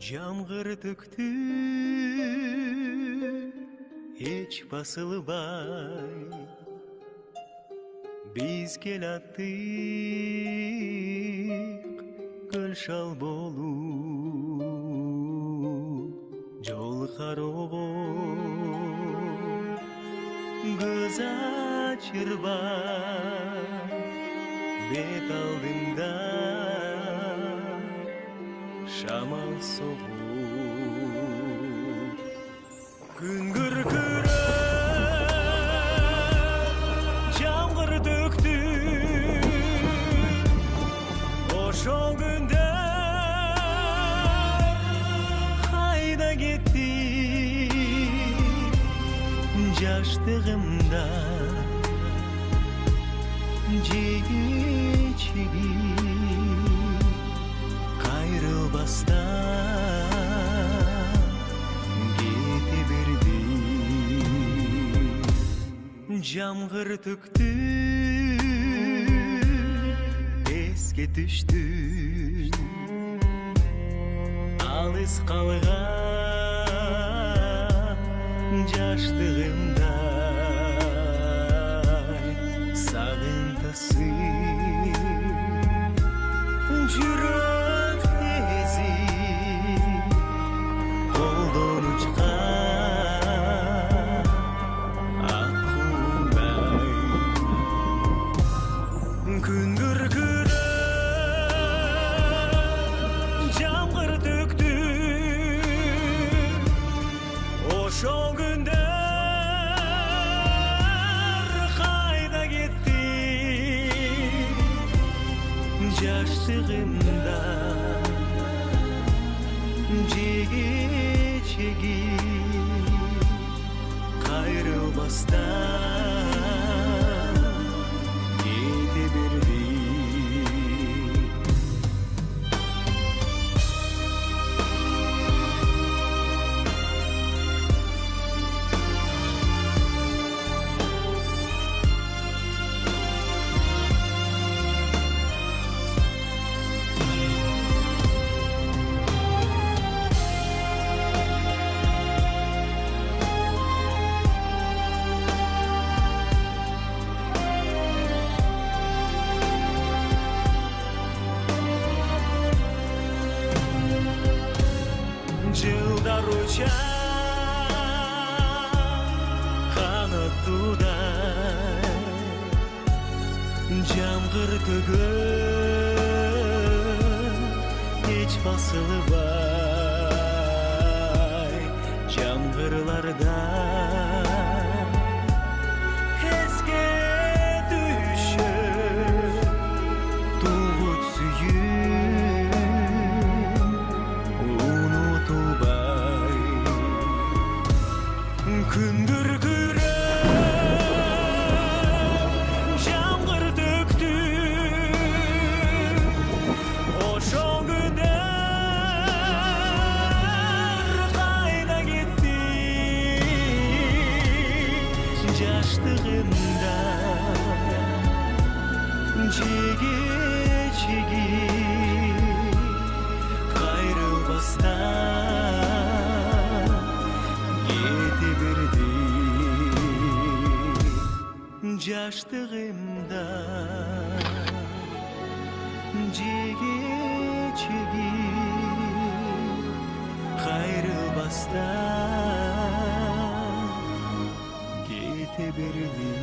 Жамгыр төктү эч басылбай, биз келаттык көл шал болуп, жол кароого көз ачырбай, бет алдында шамал согуп, күн күркүрөп жамгыр төктү, ошол күндөр кайда кетти? Жаштыгымда жеги кайрылбастан кете берди. Жамгыр төктү эске түштү, алыс калган жаштыгымдай сагынтасың. Жүрөк эзи колдон учкан аккудай, күн күркүрөп жамгыр төктү, ошол күндөр кайда кетти? Жаштыгымда жеги кайрылбастан кете берди. Жылдар учар канаттуудай, жамгыр төгөп эч басылбай, жамгырларда эске түшөп тугут сүйүп унутулбай, күн күркүрөп жамгыр төктү, ошол күндөр кайда кетти? Жаштыгымда жеги кайрылбастан кете берди. Жаштыгымда жеги кайрылбастан кете берди.